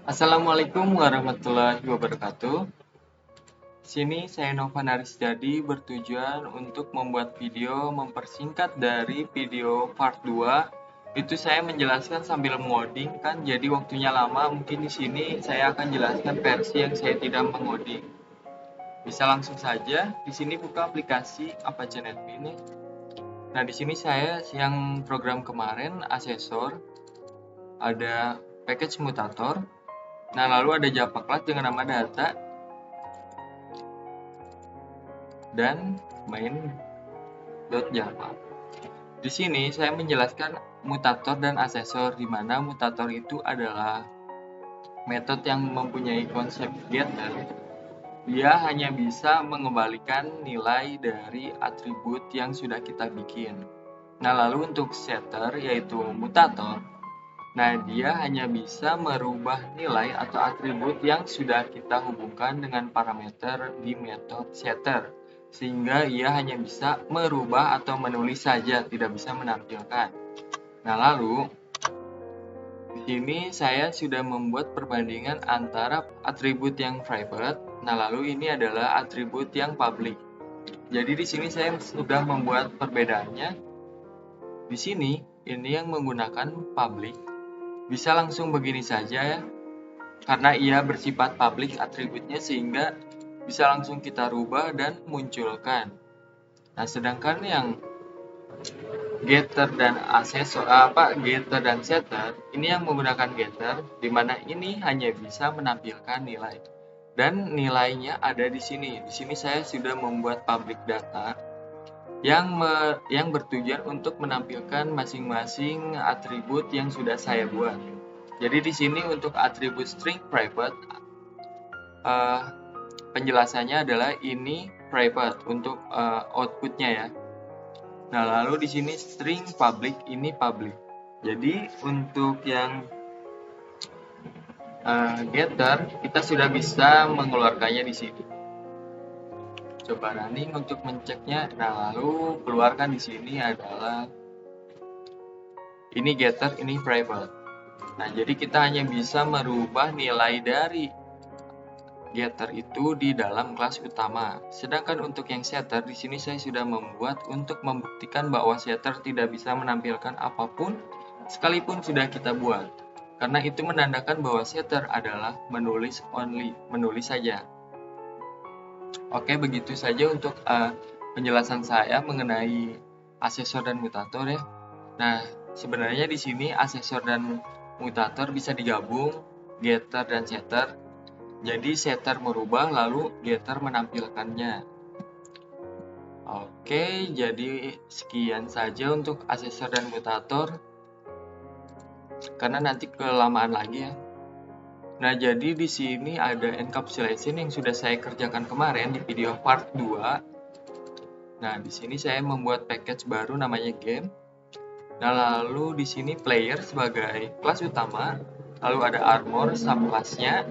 Assalamualaikum warahmatullahi wabarakatuh. Sini saya Novan Arisjadi bertujuan untuk membuat video mempersingkat dari video part 2. Itu saya menjelaskan sambil mengoding kan, jadi waktunya lama. Mungkin di sini saya akan jelaskan versi yang saya tidak mengoding. Bisa langsung saja di sini buka aplikasi Apache NetBeans. Nah, di sini saya yang program kemarin asesor, ada package mutator. Nah, lalu ada Java class dengan nama data dan main.java. Di sini saya menjelaskan mutator dan asesor, di mana mutator itu adalah metode yang mempunyai konsep getter. Dia hanya bisa mengembalikan nilai dari atribut yang sudah kita bikin. Nah, lalu untuk setter yaitu mutator, nah dia hanya bisa merubah nilai atau atribut yang sudah kita hubungkan dengan parameter di metode setter, sehingga ia hanya bisa merubah atau menulis saja, tidak bisa menampilkan. Nah, lalu di sini saya sudah membuat perbandingan antara atribut yang private. Nah, lalu ini adalah atribut yang public. Jadi di sini saya sudah membuat perbedaannya. Di sini ini yang menggunakan public bisa langsung begini saja ya, karena ia bersifat public atributnya, sehingga bisa langsung kita rubah dan munculkan. Nah, sedangkan yang getter dan getter dan setter ini yang menggunakan getter, di mana ini hanya bisa menampilkan nilai dan nilainya ada di sini. Di sini saya sudah membuat public data yang bertujuan untuk menampilkan masing-masing atribut yang sudah saya buat. Jadi di sini untuk atribut string private, penjelasannya adalah ini private untuk outputnya ya. Nah, lalu di sini string public ini public. Jadi untuk yang getter kita sudah bisa mengeluarkannya di sini. Coba running untuk menceknya. Nah, lalu keluarkan di sini adalah ini getter, ini private. Nah, jadi kita hanya bisa merubah nilai dari getter itu di dalam kelas utama. Sedangkan untuk yang setter, di sini saya sudah membuat untuk membuktikan bahwa setter tidak bisa menampilkan apapun sekalipun sudah kita buat. Karena itu menandakan bahwa setter adalah menulis only, menulis saja. Oke, begitu saja untuk penjelasan saya mengenai asesor dan mutator ya. Nah, sebenarnya di sini asesor dan mutator bisa digabung, getter dan setter. Jadi setter merubah, lalu getter menampilkannya. Oke, jadi sekian saja untuk asesor dan mutator. Karena nanti kelamaan lagi ya. Nah, jadi di sini ada encapsulation yang sudah saya kerjakan kemarin di video part 2. Nah, di sini saya membuat package baru namanya game. Nah, lalu di sini player sebagai kelas utama, lalu ada armor subclassnya,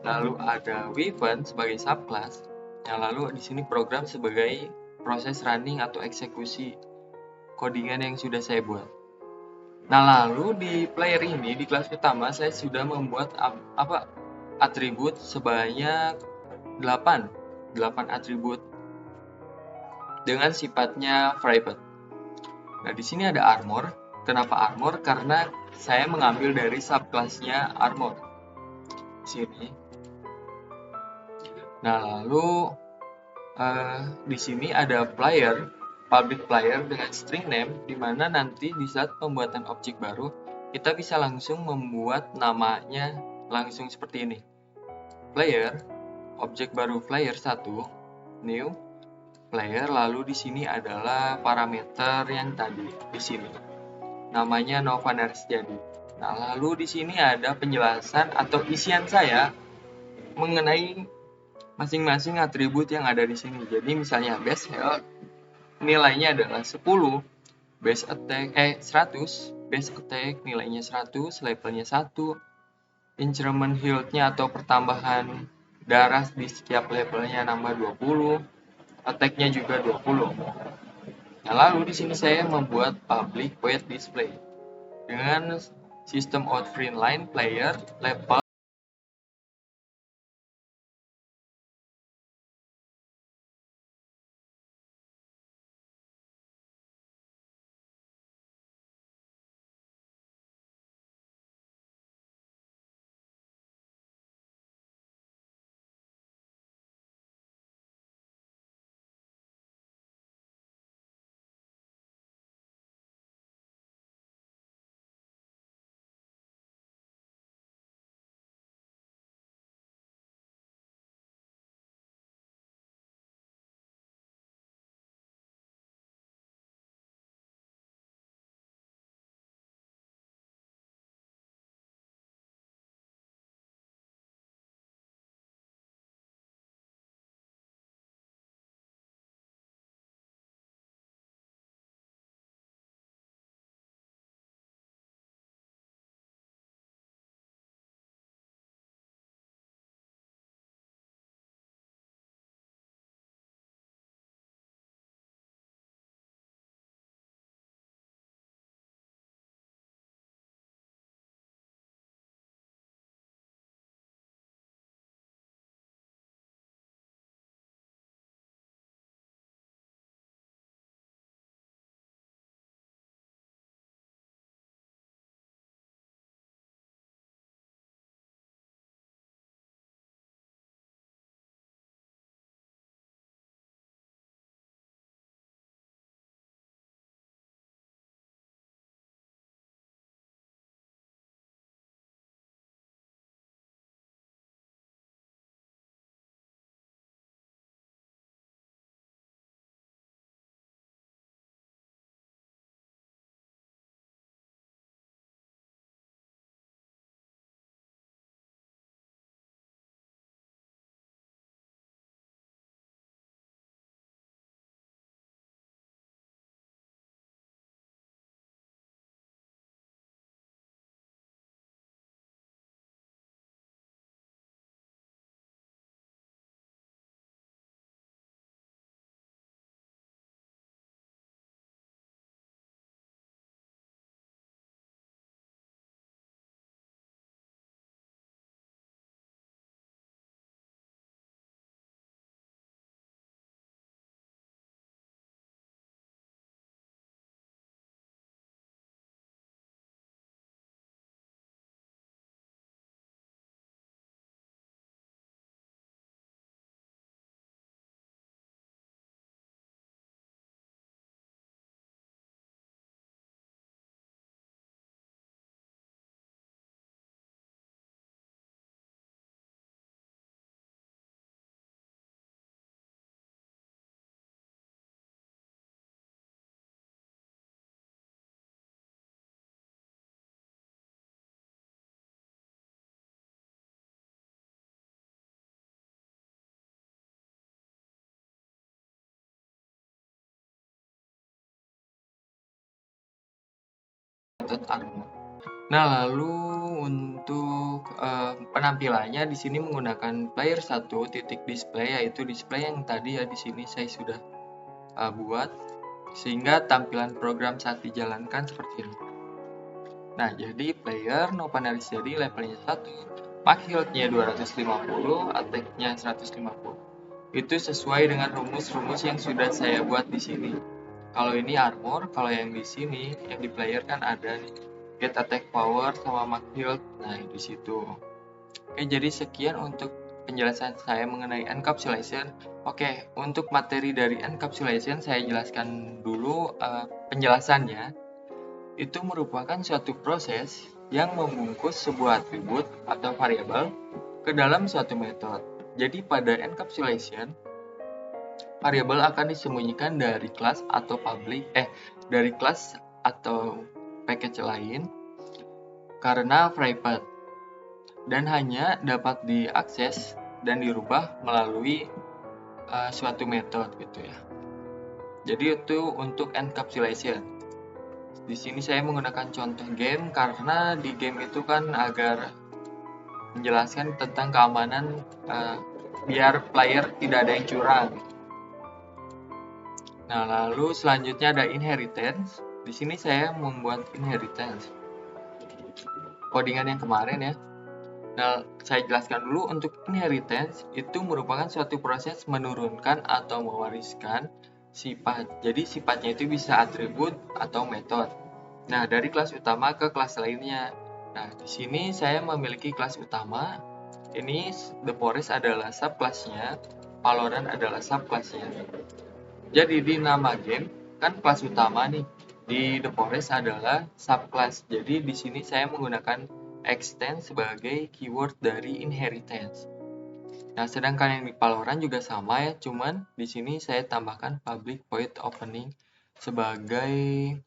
lalu ada weapon sebagai subclass. Nah, lalu di sini program sebagai proses running atau eksekusi codingan yang sudah saya buat. Nah, lalu di player ini, di kelas utama, saya sudah membuat atribut sebanyak 8 atribut dengan sifatnya private. Nah, di sini ada armor. Kenapa armor? Karena saya mengambil dari subclassnya armor. Sini. Nah, lalu di sini ada player, public player dengan string name, di mana nanti di saat pembuatan objek baru, kita bisa langsung membuat namanya langsung seperti ini. Player, objek baru player 1, new, player, lalu di sini adalah parameter yang tadi di sini. Namanya Novan Arisjadi. Nah, lalu di sini ada penjelasan atau isian saya mengenai masing-masing atribut yang ada di sini. Jadi misalnya base health nilainya adalah 10, base attack 100, base attack nilainya 100, levelnya 1, increment health-nya atau pertambahan darah di setiap levelnya nambah 20, attack-nya juga 20. Nah, lalu di sini saya membuat public void display dengan sistem outprint line player level metode armor. Nah, lalu untuk penampilannya di sini menggunakan player 1 titik display, yaitu display yang tadi ya di sini saya sudah buat, sehingga tampilan program saat dijalankan seperti ini. Nah, jadi player Nopanaris jadi levelnya 1, max health-nya 250, attack-nya 150. Itu sesuai dengan rumus-rumus yang sudah saya buat di sini. Kalau ini armor, kalau yang di sini yang di player kan ada nih get attack power sama max health. Nah, di situ. Oke, jadi sekian untuk penjelasan saya mengenai encapsulation. Oke, untuk materi dari encapsulation saya jelaskan dulu penjelasannya. Itu merupakan suatu proses yang membungkus sebuah atribut atau variabel ke dalam suatu metode. Jadi pada encapsulation, variabel akan disembunyikan dari kelas atau dari kelas atau package lain karena private dan hanya dapat diakses dan dirubah melalui suatu metode gitu ya. Jadi itu untuk encapsulation. Di sini saya menggunakan contoh game karena di game itu kan agar menjelaskan tentang keamanan biar player tidak ada yang curang. Nah, lalu selanjutnya ada inheritance. Di sini saya membuat inheritance. Codingan yang kemarin ya. Nah, saya jelaskan dulu untuk inheritance itu merupakan suatu proses menurunkan atau mewariskan sifat. Jadi sifatnya itu bisa atribut atau metode. Nah, dari kelas utama ke kelas lainnya. Nah, di sini saya memiliki kelas utama. Ini The Forest adalah subclassnya, Valorant adalah subclassnya. Jadi di nama game kan kelas utama nih. Di The Forest adalah subclass. Jadi di sini saya menggunakan extend sebagai keyword dari inheritance. Nah, sedangkan yang di Valorant juga sama ya, cuman di sini saya tambahkan public void opening sebagai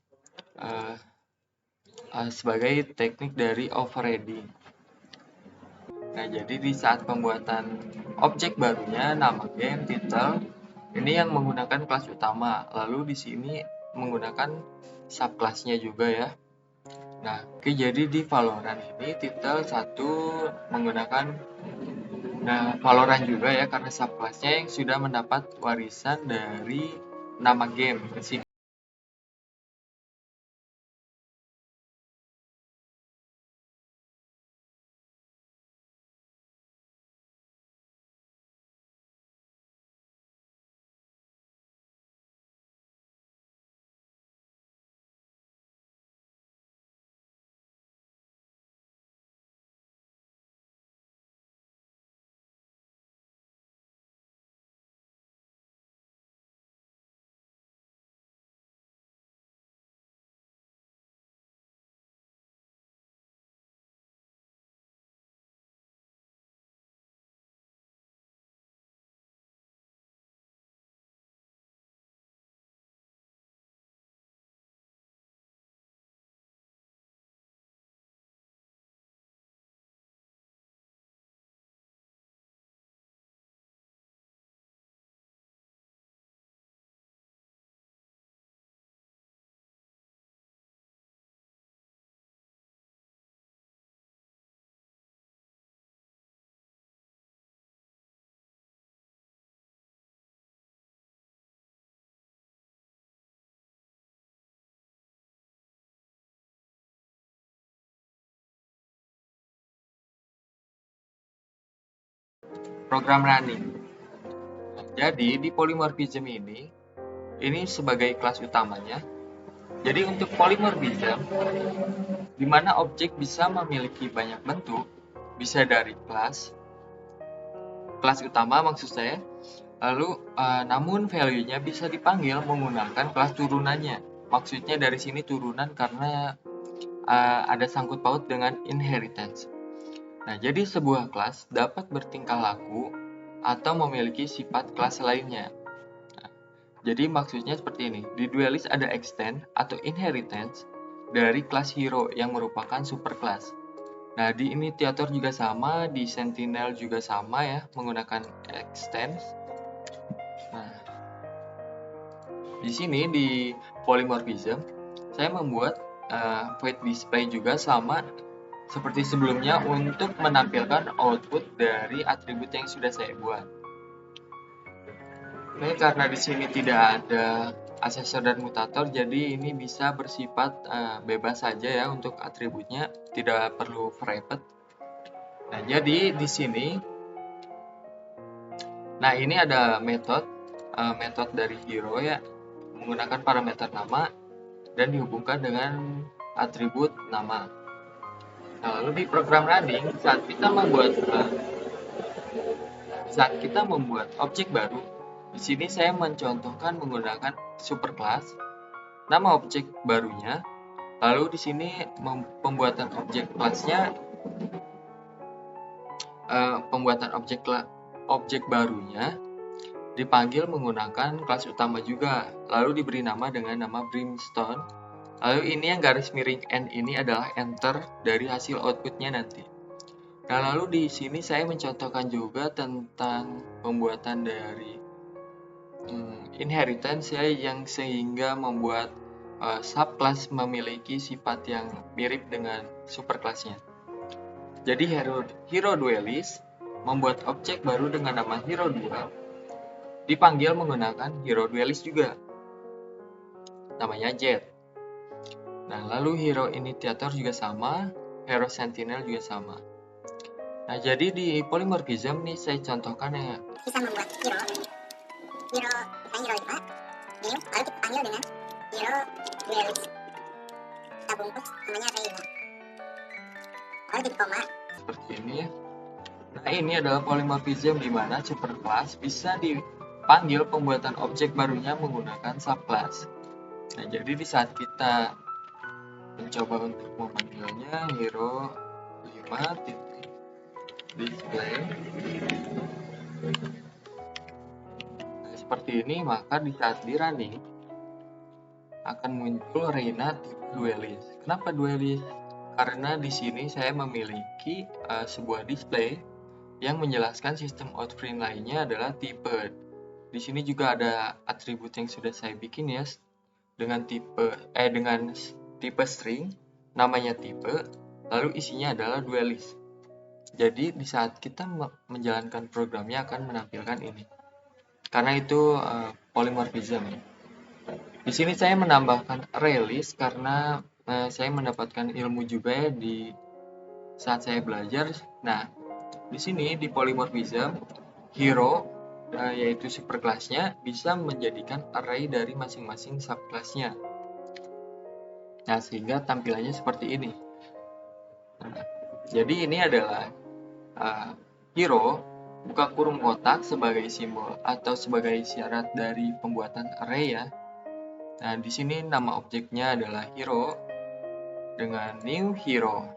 teknik dari overriding. Nah, jadi di saat pembuatan objek barunya, nama game, title, ini yang menggunakan kelas utama. Lalu di sini menggunakan subclassnya juga ya. Nah, oke, jadi di Valorant ini title 1 menggunakan Valorant juga ya, karena subclassnya yang sudah mendapat warisan dari nama game. Program running. Jadi di polymorphism ini sebagai kelas utamanya. Jadi untuk polymorphism, di mana objek bisa memiliki banyak bentuk, bisa dari kelas utama maksud saya, lalu namun value-nya bisa dipanggil menggunakan kelas turunannya. Maksudnya dari sini turunan karena ada sangkut paut dengan inheritance. Nah, jadi sebuah kelas dapat bertingkah laku atau memiliki sifat kelas lainnya. Nah, jadi maksudnya seperti ini. Di Duelist ada extend atau inheritance dari kelas hero yang merupakan superclass. Nah, di Initiator juga sama, di Sentinel juga sama ya, menggunakan extend. Nah, di sini di polymorphism saya membuat void display juga sama seperti sebelumnya untuk menampilkan output dari atribut yang sudah saya buat. Ini karena di sini tidak ada asesor dan mutator, jadi ini bisa bersifat bebas saja ya untuk atributnya, tidak perlu private. Nah, jadi di sini, nah ini ada metode dari hero ya, menggunakan parameter nama dan dihubungkan dengan atribut nama. Nah, lalu di program running saat kita membuat objek baru, di sini saya mencontohkan menggunakan superclass, nama objek barunya, lalu di sini pembuatan objek kelasnya, objek barunya dipanggil menggunakan kelas utama juga, lalu diberi nama dengan nama Brimstone. Lalu ini yang garis miring N ini adalah enter dari hasil outputnya nanti. Nah, lalu di sini saya mencontohkan juga tentang pembuatan dari inheritance ya, yang sehingga membuat subclass memiliki sifat yang mirip dengan superclassnya. Jadi hero duelist membuat objek baru dengan nama hero duel, dipanggil menggunakan hero duelist juga, namanya Jet. Nah, lalu hero initiator juga sama, hero sentinel juga sama. Nah, jadi di polymorphism nih saya contohkan ya. Bisa membuat hero misalnya hero 5, new, lalu kita panggil dengan hero duelist. Kita bungkus namanya Ray 5. Lalu jadi koma. Seperti ini ya. Nah, ini adalah polymorphism di mana superclass bisa dipanggil pembuatan objek barunya menggunakan subclass. Nah, jadi di saat kita mencoba untuk memanggilnya hero 5 display, nah, seperti ini, maka di saat di running akan muncul Reina tipe duelist. Kenapa duelist? Karena di sini saya memiliki sebuah display yang menjelaskan sistem outprint lainnya adalah tipe. Di sini juga ada atribut yang sudah saya bikin ya, dengan tipe string, namanya tipe, lalu isinya adalah duelist. Jadi di saat kita menjalankan programnya akan menampilkan ini. Karena itu polymorphism. Di sini saya menambahkan ArrayList karena saya mendapatkan ilmu juga ya di saat saya belajar. Nah, di sini di polymorphism hero yaitu superclassnya bisa menjadikan array dari masing-masing subclassnya. Nah, sehingga tampilannya seperti ini. Nah, jadi ini adalah hero buka kurung kotak sebagai simbol atau sebagai syarat dari pembuatan array ya. Nah, di sini nama objeknya adalah hero dengan new hero.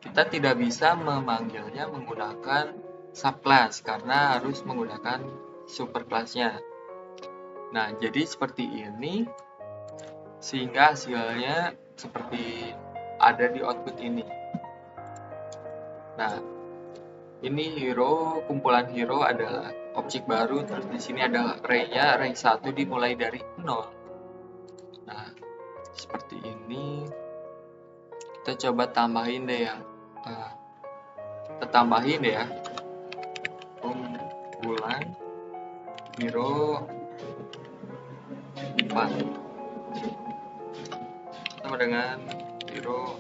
Kita tidak bisa memanggilnya menggunakan subclass karena harus menggunakan superclassnya. Nah, jadi seperti ini sehingga hasilnya seperti ada di output ini. Nah, ini hero, kumpulan hero adalah objek baru, terus di sini ada array-nya, array 1 dimulai dari 0. Nah, seperti ini. Kita coba tambahin deh ya. Kita tambahin ya. Kumpulan hero 4 sama dengan hero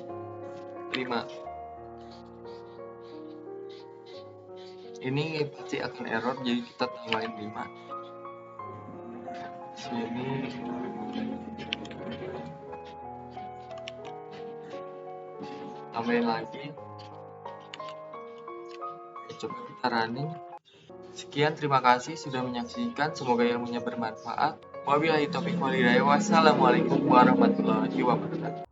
5. Ini pasti akan error, jadi kita tambahin 5. Sini tambahin lagi. Coba kita running. Sekian, terima kasih sudah menyaksikan, semoga ilmunya bermanfaat. Wabillahi taufiq wal hidayah. Wassalamualaikum warahmatullahi wabarakatuh.